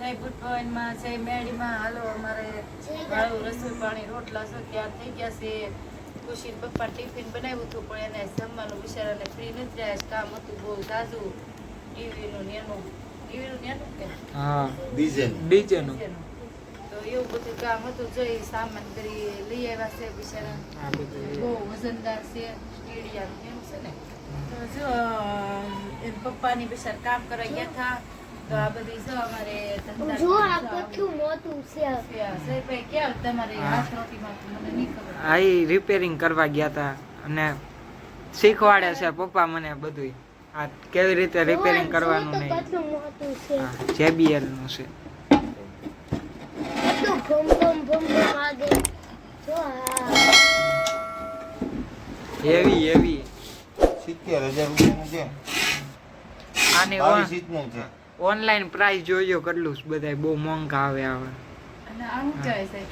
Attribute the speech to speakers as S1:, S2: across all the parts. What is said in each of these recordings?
S1: જય ભૂતભવનમાં જય મેળીમાં હાલો અમારે વાળું રસોઈ પાણી રોટલા છે તૈયાર થઈ ગયા છે. ખુશી પપ્પા ટિફિન બનાવ્યું હતું પણ એને જમવાનું બિચારાને ફ્રી નથી રહ્યા, કામ હતું બહુ ઝાઝુ. ટીવીનું નેનું કે
S2: હા
S1: ડીજે
S2: નું
S1: તો એવું બધું કામ હતું. જોઈ સામાન કરી લઈ આવ્યા છે બિચારા, બહુ વજનદાર છે. સ્ટેડિયાનું એમ છે ને તો જો એમ પપ્પાની બિચારા કામ કરવા ગયા હતા. તો આ બધી જો અમારે
S3: જો આ કેટલું મોટું છે.
S1: સહીભાઈ ક્યાં તમારે હાથ રોટીમાં મને નહીં ખબર.
S2: આ રિપેરિંગ કરવા ગયા હતા અને શીખવાડે છે પપ્પા મને બધું આ કેવી રીતે રિપેરિંગ કરવાનું નહીં.
S3: કેટલું મોટું છે.
S2: JBL નું છે.
S3: કેટલું ભમ ભમ ભમ ભમ વાગે. જો
S2: એવી
S4: 70,000 રૂપિયાનું છે.
S2: આની
S4: 22 ઇંચનું છે.
S2: ઓનલાઈન પ્રાઇસ જોજો કેટલું બધાય બહુ મોંઘા આવે આવે.
S1: અને આ શું કહેવાય સાહેબ?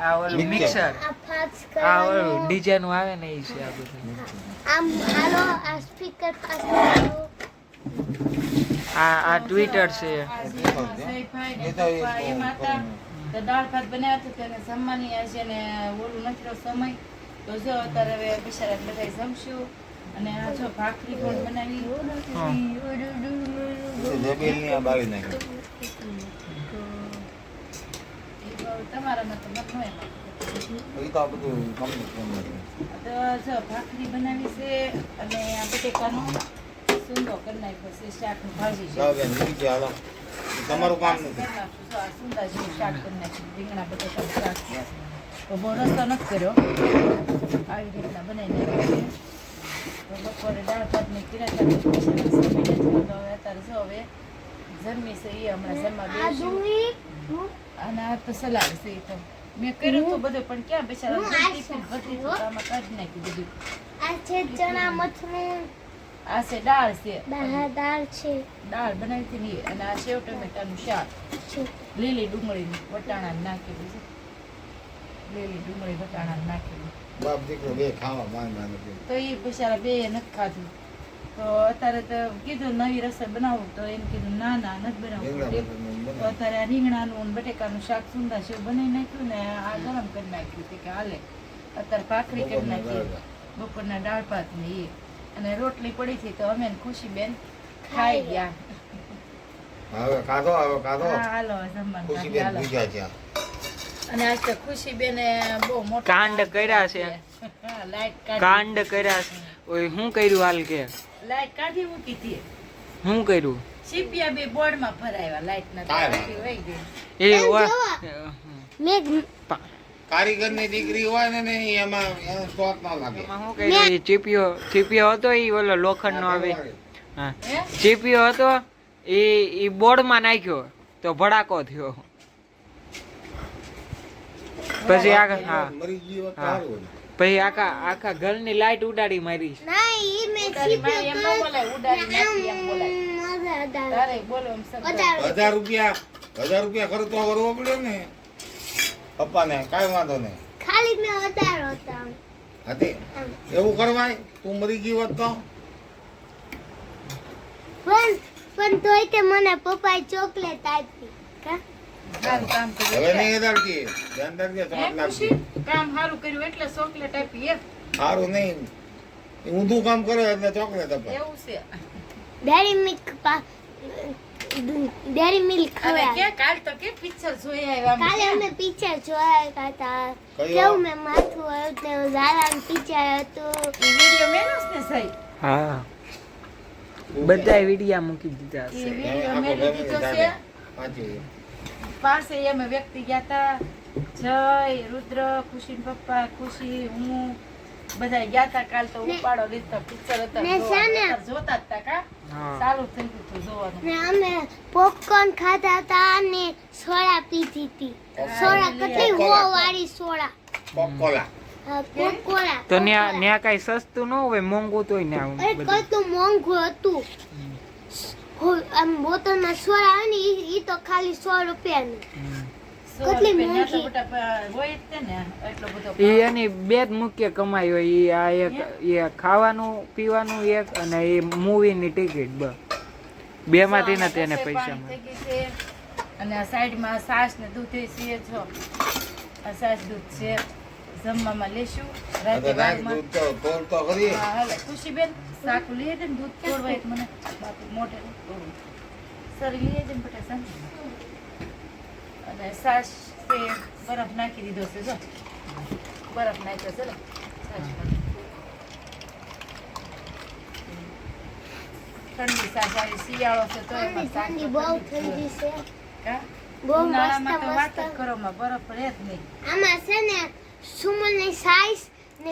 S2: આ ઓલું મિક્સર
S3: આ ફાસ
S2: આ ઓલું
S3: કરવાનું.
S2: ડીજે નું આવે ને એ છે આ બધું.
S3: આમ હાલો આ સ્પીકર ફાસ કરવાનું.
S2: આ ટ્વિટર છે.
S1: આ સહીભાઈ ને પપ્પા એમાં હતા. તો દાળ ભાત બનાવ્યા હતા તેને જમવાની આજે ને ઓલું નથી રહ્યો સમય. તો જો અત્યારે હવે બિચારા બધા જમશું. અને આ જો ભાખરી પણ બનાવી.
S4: JBLની આ બાળી નાખી.
S1: તમારામાં તો મત હોય.
S4: એ તો આ બધું complete કરી નાખ્યું.
S1: તો જો ભાખરી બનાવી છે અને આ બટેકાનું સુંદો કરી નાખ્યો છે. શાકનું ભાજી છે.
S4: જાઓ બેન, નીચે હાલો. તમારું કામ નથી.
S1: કરી નાખશું. જો આ સુંદા જેવું શાક કરી નાખ્યું. રીંગણા બટેકાનું શાક છે. તો બહુ રસ્તો નથી કર્યો, આવી રીતના બનાવી નાખ્યું છે. તો બપોરે દાળ ભાતની કિરાત અત્યારે જો હવે જમી છે એ હમણાં જમવા
S3: આ
S1: બેસીશું.
S3: ડુંગળી
S1: અને આ તો સલાડ છે એ તો મેં કર્યું તો બધું પણ ક્યાં
S3: હું
S1: બેસાડા
S3: આ
S1: ટિફિન ભરતી તો આમાં કાઢી નાખ્યું બધું.
S3: આ છે ચણા મથનું
S1: આ છે દાળ છે,
S3: દાળ છે.
S1: દાળ બનાવી હતી ને એ. અને આ સેવ ટમેટાનું શાક, લીલી ડુંગળીનું વટાણા નાખેલું છે. લીલી ડુંગળી વટાણા નાખેલું
S4: બાપ દીકરો બે ખાવા માંગતા નથી.
S1: તો એ બિચારા બે નથી ખાધું. તો અત્યારે તો કીધું નવી રસોઈ બનાવું તો એમ કીધું ના નથી બનાવવું.
S4: રીંગણા બટાકાનું
S1: તો
S4: બનાવ્યું.
S1: અત્યારે આ રીંગણાનું અને બટેકાનું શાક સુંદર સેવ બનાવી નાખ્યું ને આ ગરમ કરી નાખ્યું તે કે હાલે. અત્યારે ભાખરી કરી નાખી, બપોરના દાળ ભાત ને એ. અને રોટલી પડી હતી તો અમે ને ખુશીબેન ખાઈ ગયા.
S4: હવે ખાધો.
S1: હા હાલો જમવાનું
S4: ખુશીબેન
S1: હાલો.
S4: ભૂખ્યા છે.
S1: અને આજ તો ખુશીબેને બહુ મોટા
S2: કાંડ કર્યા છે.
S1: હા, લાઈટ કાઢી.
S2: કાંડ કર્યા છે. ઓય શું કર્યું હાલ કે
S1: લાઈટ કાઢી મૂકી હતી.
S2: શું કર્યું
S1: સીપિયા બે બોર્ડમાં ભરાવ્યા લાઈટ ના
S4: કાંઈ
S1: વહી ગઈ.
S2: એ
S3: મેં
S4: કારીગરની દીકરી હોય ને એમાં એનો શોખ ના લાગે.
S2: શું કર્યું એ ચીપિયો હતો એ ઓલો લોખંડ નો આવે હા
S1: હે?
S2: ચીપિયો હતો એ બોર્ડમાં નાખ્યો તો ભડાકો થયો. પછી હા
S4: મરી ગઈ હોત તો
S2: હા.
S4: સારું હતું.
S2: પછી આખા ઘરની લાઈટ ઉડાડી મારી.
S3: ના ઈ મેં
S1: ઉડાડી મારી એમ ન બોલાય, ઉડાડી નાખી એમ બોલાય. તારે બોલો એમ શબ્દ.
S4: 1000 રૂપિયા ખર્ચો કરવો પડ્યો ને પપ્પાને. કાંઈ વાંધો નહીં.
S3: ખાલી મેં વધારો હતા.
S4: હતી એવું કરવાય? તું મરી ગઈ હોત તો?
S3: પણ તોય તે મને પપ્પાએ ચોકલેટ આપી. કા?
S1: સારું કામ
S4: હવે
S1: કર્યું.
S4: નહીં અડાડતી. ધ્યાન રાખજે,
S1: હે,
S4: ચોટ લાગશે.
S1: ખુશી? કામ સારું કર્યું એટલે ચોકલેટ આપી એમ?
S4: સારું નહીં. ઊંધું કામ કરે એટલે ચોકલેટ અપાય.
S1: એવું છે.
S3: ડેરી મિલ્ક
S1: અને
S3: ખવાય.
S1: કે કાલ તો કે પિક્ચર જોઈ આવ્યા
S3: કાલે અમે પિક્ચર જોયા હતા. કેવું મેં માથું આવ્યું તે ઝાલાનું પિક્ચર હતું.
S1: વિડિયો મેનસ ને સહી.
S2: હા બધા વિડિયા મૂકી દીધા
S1: એ
S2: છે.
S1: વિડિયો
S4: આખો
S1: મેં
S4: family
S1: દીધો છે.
S4: જાણે. સાચી.
S1: પાસે અમે વ્યક્તિ ગયા હતા. જય રુદ્ર, ખુશી પપ્પા, ખુશી, હું બધા ગયા હતા. કાલ તો ઉપાડો લીધો પિક્ચર હતા
S3: ને શાને?
S1: જોતા જ હતા કા
S2: હા
S1: ચાલુ થઈ ગયું હતું જોવાનું.
S3: ને અમે પોપકોર્ન ખાધા હતા અને સોડા પીધી હતી. સોડા કેટલી વાળી સોડા.
S4: કોકોલા.
S3: કોકોલા.
S2: તો ન્યા કઈ સસ્તું ન હોય, મોંઘું તોય ને આવું
S3: અરે
S2: બધું.
S3: કતું મોંઘું હતું. આમ બોતલમાં સોડા આવે ને ઈ તો ખાલી 100 રૂપિયાનું. કેટલી મોંઘી.
S1: હોય જ તે ને એટલો બધો
S2: એ એની બે જ મુખ્ય કમાઈ હોય. ઈ આ એક એ ખાવાનું પીવાનું એક અને એ મૂવી ની ટિકિટ બે માંથી ને તેને પૈસા મળે.
S1: અને આ સાઈડમાં છાશ ને દૂધ છે જો આ છાશ દૂધ છે જમવામાં લેશું રાતે
S4: નાખ
S1: વારમાં.
S4: દૂધ તો તોડ તો ખરી.
S1: હા હાલે ખુશીબેન સાકુ લઈ દે ને દૂધ તોડવા એક મને બાપુ મોઢે નથી તોડવું સરી લઈ દે ને બેટા સાંજ અને છાશ છે બરફ નાખી દીધો છે જો બરફ નાખ્યો છે ને છાશમાં. ઠંડી છાશ આવી શિયાળો છે તો એમાં છાશ
S3: ઠંડી
S1: તો
S3: બહુ
S1: ઠંડી જ
S3: ઠંડી છે
S1: કા?
S3: બહુ
S1: ઉનાળામાં તો વાત
S3: મસ્ત
S1: જ કરો માં બરફ રહે જ નહીં.
S3: આમાં છે ને સુમલની સાઈઝ ને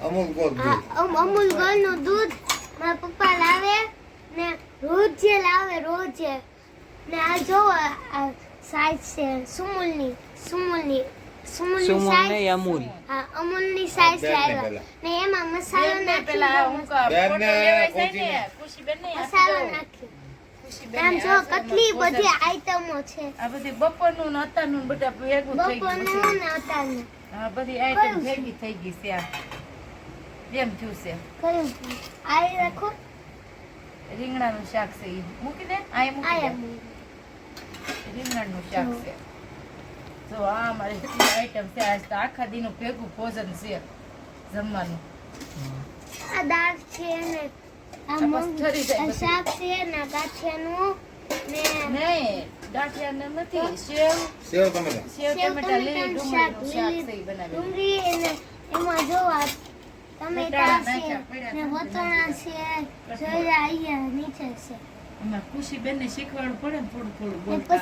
S4: અમૂલ કોટ દૂધ.
S3: અમૂલ ગોળનું દૂધ મારા પપ્પા લાવે ને રોજે લાવે રોજે ને આ જો આ સાઈઝ છે સુમલની
S2: સુમન
S3: સાઈઝ
S2: નહીં અમૂલ.
S3: હા અમૂલની સાઈઝ
S4: બેનને
S3: લાવ્યા
S4: પેલા.
S3: ને એમાં મસાલો
S1: બેનને પેલા
S3: નાખ્યો
S1: હું કહું,
S4: બેનને
S1: ફોટો લેવાય છે
S4: ખુશીને.
S1: ને, ખુશીબેન ને આપી
S3: મસાલો
S1: દઉં.
S3: નાખ્યો
S1: ખુશીબેનને
S3: આમ જો
S1: આ
S3: કેટલી
S1: ભોજન.
S3: બધી આઈટમો છે
S1: આ બધી બપોરનું ને અત્યારનું ને બધા ભેગું થઈ ગયું
S3: બપોરનું
S1: છે.
S3: ને અત્યારનું
S1: હા બધી આઈટમ ભેગી થઈ ગઈ છે આ જેમ થયું છે
S3: કયું આ રાખો
S1: રીંગણાનું શાક છે ઈ મૂકી દે આ મૂકી
S3: આયા
S1: દે રીંગણાનું શાક છે જો આ અમારે કેટલી આઈટમ છે આજ તો આખા દીનું ભેગું ભોજન છે જમવાનું
S3: આ દાળ છે ને આ
S1: બસ
S3: મગ
S1: ઠરી જાય
S3: આ
S1: બધું.
S3: શાક છે ને ગાંઠિયાનું ને
S1: નહીં ગાંઠિયા નથી સેવ
S4: સેવ ટમેટા.
S1: સેવ
S3: સેવ
S1: ટમેટા લીલી
S3: ટમેટાનું શાક,
S1: ડુંગળીનું શાક
S3: લીલી
S1: છે ઈ બનાવેલું.
S3: ડુંગળી અને એમાં જો આ ટમેટા
S1: વટાણા
S3: છે
S1: નાખ્યા, પડ્યા
S3: ને
S1: છે.
S3: વટાણા છે સોયા અહીંયા નીચે છે
S1: એમાં ખુશીબેનને શીખવાડવું પડે ને થોડું થોડું
S3: ને
S1: બોલતા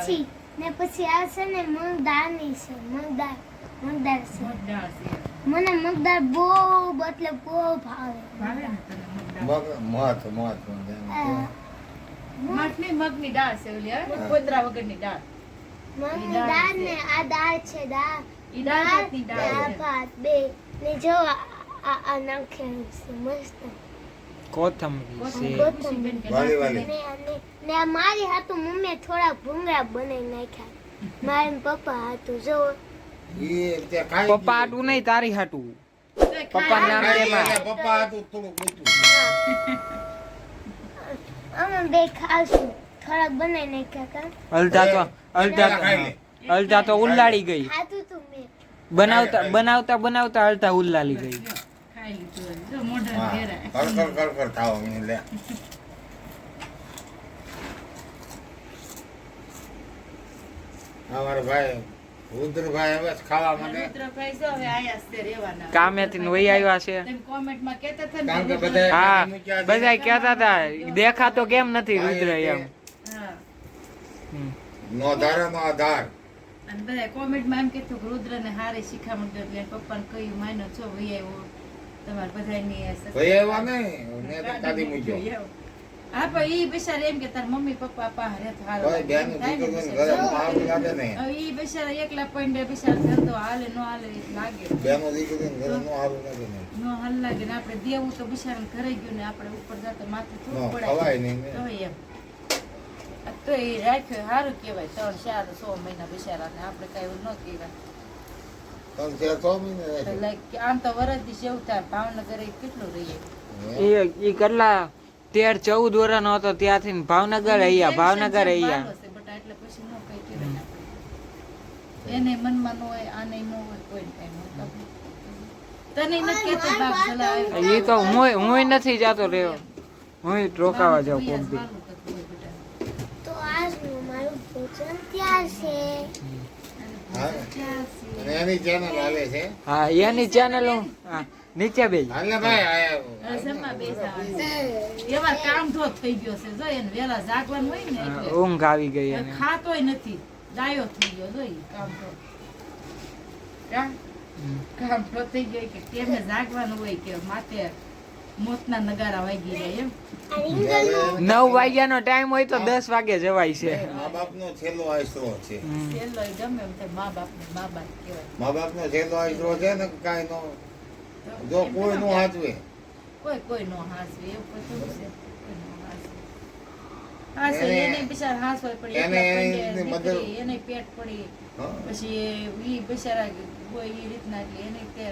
S3: પછી આ છે ને મગ દાળની છે મગદાળ છે
S1: મગ દાળ છે
S3: મને મગદાળ બહુ એટલે બહુ ભાવે
S1: ભાવે ને તને મગ દાળ?
S4: મત
S3: આ
S1: મઠની મગની દાળ છે ઓલી હા? કોતરા વગરની દાળ
S3: મગની દાળ ને આ દાળ છે દાળ
S1: ઈ દાળ ભાતની
S3: ને
S1: દાળ
S3: આ
S1: છે.
S3: ભાત બે ને જો આ નાખેલું છે મસ્ત
S2: કોથમરી છે.
S1: ખુશીબેન કે
S4: વાલી
S1: નાખો
S4: વાલી.
S1: ને.
S3: ને આ મારી હાથું મમ્મીએ થોડા ભૂંગળા બનાવી નાખ્યા મારા ને પપ્પા હાથું જો
S4: ઈ તે ખાઈ
S2: પપ્પા હાટું નહીં તારી હાટું.
S1: તોય
S2: પપ્પા
S1: ખાય.
S2: નામ
S4: ખાઈ
S2: તેમાં.
S4: એટલે પપ્પા હતું થોડુંક ઊંચું.
S3: અમે બે ખાશું થોડાક બનાવી નાખ્યા કા
S2: અલતા તો ઉલ્લાડી ગઈ.
S3: ખાધું તું મેં
S2: બનાવતા અલતા ઉલ્લાડી ગઈ.
S1: ખાઈ લીધું હવે. જો મોઢામાં
S4: હા.
S1: ઘેરાય.
S4: કર ખાવા મને લે. અમારા ભાઈ રુદ્રભાઈ હવે ખાવા માટે
S1: રુદ્રભાઈ જો હવે આયા જ છે રહેવાના.
S2: કામેથી ને વહી આવ્યા છે.
S1: તમે કોમેન્ટમાં કહેતા હતા ને
S4: કારણ કે
S1: રુદ્ર-
S4: બધા
S2: હા બધા કહેતા હતા દેખાતો કેમ નથી રુદ્ર એમ.
S1: હા.
S2: હમ.
S4: નો ધારે નો આધાર.
S1: અને બધા કોમેન્ટમાં એમ કીધું કે રુદ્રને હારી શિખામણ કરી એટલે પપ્પાને કહ્યું માનો છો વહી આવ્યો તમારે બધાની
S4: ભાઈ એવા નહીં ને તો કાઢી મૂક્યો.
S1: હા પણ ઈ બિચારા એમ કે તાર મમ્મી પપ્પા પાસે રહે તો હારું.
S4: ભાઈ બેન દીકરો ને ઘરે આવું લાગે ને.
S1: હવે ઈ બિચારા એકલા પૈંડે બિચારા ધંધો હાલે નો હાલે ઈ લાગે
S4: બેનો દીકરો ને ઘરે નો આવું લાગે ને.
S1: નો હાલ લાગે ને આપણે દેવું તો બિચારાને ઘરે ગયું ને આપણે ઉપર જતા માથે
S4: નો
S1: થોડું
S4: ખવાય
S1: પડાય
S4: નહીં ને.
S1: તો એમ આ તો એ રાખ્યો સારું કહેવાય 3-4-6 મહિના બિચારાને આપણે કઈ એવું ન કહેવાય
S4: ત્રણ ચાર 6 મહિને રહે છે.
S1: એટલે આમ તો વરસથી જેવું થાય ભાવનગર એ કેટલું રહીએ
S2: એ કેટલા 13-14 વર્ષનો હતો ત્યાંથી ભાવનગર અહીંયા ભાવનગર અહીંયા.
S1: ભાવ હશે, બટ એટલે પછી ન કઈ કહેવાય ને આપણે. એને મનમાં ન હોય આને ન હોય કોઈ કઈ મતલબ તને નથી કહેતા બાપ ભલા આવ્યો.
S2: એ તો હું નથી જાતો રહ્યો. હું રોકાવા જાઉં કોક દી.
S1: વાલું થતું હોય બધાને.
S3: તો આજનું મારું ભોજન ત્યાં છે
S4: હા. અને એની ચેનલ હાલે છે.
S2: હા એની ચેનલ નીચે બે.
S4: હાલે ભાઈ
S1: હવે જમવા બેસવાનું. એવા કામ ધોધ થઈ ગયો છે જો એને વેલા જાગવાનું હોય ને એટલે
S2: ઊંઘ આવી ગઈ
S1: હવે
S2: એને.
S1: ખાતોય નથી ડાયો થઈ ગયો જો ઈ કામ તો કામ તો થઈ ગયો કે કેમે જાગવાનું હોય કે માથે મોતના નગારા વાગી જાય એમ
S3: આ રીંગણનું
S2: 9 વાગ્યાનો ટાઈમ હોય તો 10 વાગે જવાય છે.
S4: મા બાપ નો છેલ્લો આશરો છે.
S2: હમ.
S1: છેલ્લો ય ગમે એમ થાય મા બાપ કહેવાય
S4: મા બાપ નો છેલ્લો આશરો છે ને કાંઈ નો જો કોઈ નો હાચવે.
S1: કોઈ નો હાસવે એવું કોઈ થોડું છે કોઈ નો હાસવે. હાસે
S4: એને-
S1: એને બિચારા હાસવાય પડી
S4: એને
S1: એકલા
S4: એની
S1: પંડે
S4: મધર-
S1: દીકરી, એને પેટ પડી
S4: હા.
S1: પછી ઈ બિચારા હોય ઈ રીતના એટલે એને કે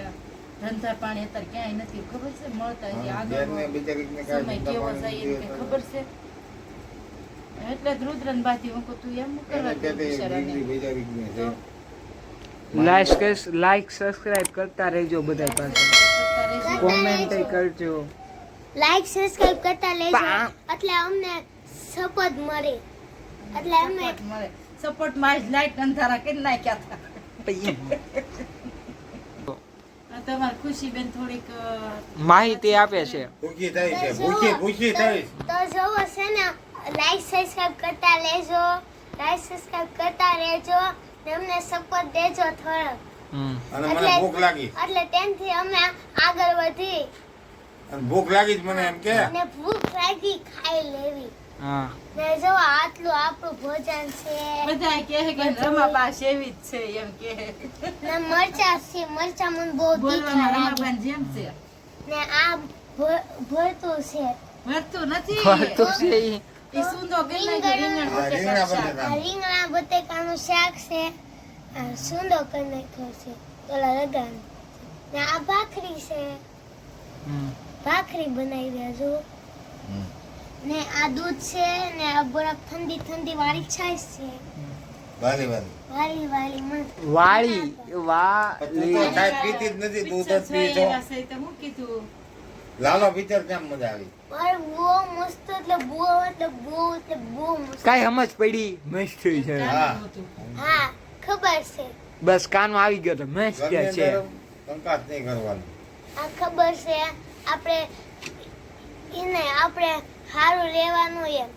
S1: ધંધા પાણી અત્યારે ક્યાંય નથી ખબર છે મળતા હજી
S4: હા,
S1: આગળ
S4: બેનને બિચારીને કાંઈ
S1: સમય
S4: ધંધા
S1: કેવો
S4: પાણી
S1: જાય એમ
S4: નથી
S1: કે
S4: હોતા.
S1: ખબર છે એટલે જ રુદ્રન બાથી હું કહું તું એમ કરવા દે બિચારાને.
S2: લાઈક સબસ્ક્રાઇબ કરતા રહેજો બધા પાસે, કોમેન્ટ કરજો.
S3: લાઈક સબસ્ક્રાઇબ કરતા લેજો એટલે અમને સપોર્ટ મળે, એટલે અમે
S1: સપોર્ટ માં જ લાઈટ અંધારા કરી નાખ્યા હતા. તમારી ખુશીબેન થોડીક
S2: માહિતી આપે છે.
S4: ભૂખી થઈ છે, ભૂખી થઈ.
S3: તો જોવો છે ને, લાઈક સબસ્ક્રાઇબ કરતા લેજો, લાઈક સબસ્ક્રાઇબ કરતા રહેજો ને અમને સપોર્ટ દેજો થોડો.
S4: અને મને ભૂખ લાગી,
S3: એટલે તેનથી અમે આગળ વધી
S4: અને ભૂખ લાગી જ મને એમ કે
S3: ને ભૂખ લાગી ખાઈ લેવી.
S2: હા
S3: ને જો આટલું આપણું ભોજન છે
S1: બધા કહે કે રમાબા સેવી જ છે એમ કે
S3: ને મરચા છે, મરચા મને બહુ તીખા
S1: બોલવામાં
S3: લાગે
S1: રમાબાન જેમ છે.
S3: ને આ ભરતું છે,
S1: ભરતું નથી
S2: ફરતું છે ઈ.
S1: એ સૂંદો કરી નાખ્યો, રીંગણ
S4: હા,
S1: બટેકા
S4: રીંગણા
S1: શાક.
S4: બટેકા.
S3: આ રીંગણા બટેકાનું શાક છે, આ સૂંદો કરી નાખ્યો છે ઓલા લગાન ને આ ભાખરી છે, ભાખરી બનાવી રહ્યા જો ને આ દૂધ છે ને આ બરફ ઠંડી ઠંડી વાળી છાશ છે,
S4: વાલી
S3: વાલી વાલી મસ્ત.
S2: વાળી
S4: તું
S2: વાલી.
S4: તો ચાય પીતી જ નથી, દૂધ જ પી છો.
S1: જોયેલા છે તો હું કીધું
S4: લાલો પિક્ચર કેમ મજા આવી?
S3: અરે બહુ મસ્ત, એટલે બહુ મસ્ત.
S2: કાઈ સમજ પડી? મસ્ત છે.
S4: હા.
S3: હા ખબર છે,
S2: બસ કાનમાં આવી ગયો તો મસ્ત
S4: ગમે
S2: છે.
S4: ત્યારે કંકાસ નહીં કરવાનું.
S3: આ ખબર છે. આપણે સારું રહેવાનું એમ.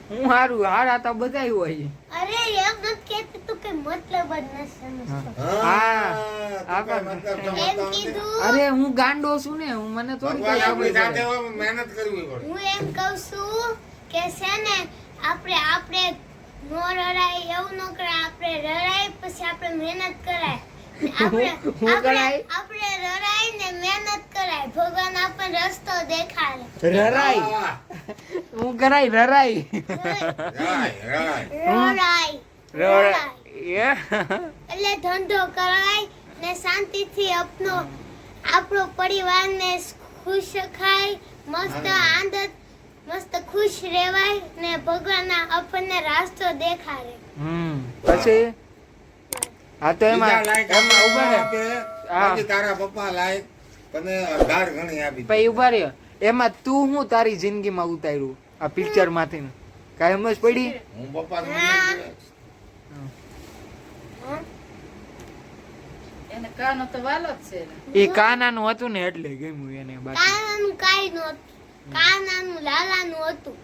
S2: હું હારા તો બધાય હોય.
S3: અરે એમ નથી કહેતી, તું કઈ મતલબ જ નથી સમજતો.
S2: હા.
S4: તું કાંઈ મતલબ સમજતો
S3: એમ
S4: નથી.
S3: કીધું,
S2: અરે હું ગાંડો છું ને, હું મને થોડી
S4: ભગવાન
S2: કઈ
S4: આપણી
S2: ખબર
S4: સાથે
S2: પડે.
S4: હોય, મહેનત કરવી પડે.
S3: હું એમ કહું છું કે છે ને આપણે નો રડાય એવું ન કરાય, આપણે રડાય પછી આપણે મહેનત કરાય. આપણે રડાય ને મહેનત કરાય, ભગવાન આપણને રસ્તો દેખાડે.
S2: રરાય
S4: હા,
S2: હું કરાય રરાય
S4: રડાય.
S3: એટલે ધંધો કરાય ને શાંતિથી આપણો પરિવારને ખુશ ખાય, મસ્ત ખુશ રહેવાય ને ભગવાન આપણને રસ્તો દેખાડે.
S2: પછી હા તો
S4: બીજા
S2: એમાં
S4: લાયક
S2: એમાં ઉભા રહે.
S4: આપે, બાકી તારા પપ્પા લાયક તને અઢાર ગણી આપી.
S2: પછી ઉભા રહ્યો. એમાં તું હું તારી જિંદગીમાં ઉતાર્યું આ પિક્ચર માંથી કાંઈ સમજ પડી?
S4: હું પપ્પાને
S3: હા.
S4: મને
S3: હા?
S1: એને કાનો તો વાલો જ છે ને.
S2: એ કાનાનું હતું ને એટલે ગમ્યું એને. બાકી
S3: કાનાનું કાંઈ નહોતું, કાનાનું લાલાનું હતું.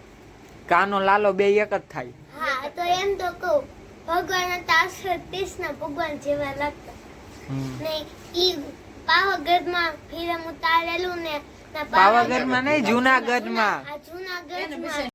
S2: કાનો લાલો બે એક જ થાય.
S3: હા તો એમ તો કહું, ભગવાન હતા કૃષ્ણ ભગવાન જેવા લાગતા ને ઈ પાવાગઢમાં ફિલ્મ ઉતારેલું ને
S2: પાવાગઢમાં નહીં, જુનાગઢમાં.
S3: આ
S1: એને
S3: જુનાગઢમાં
S1: પછી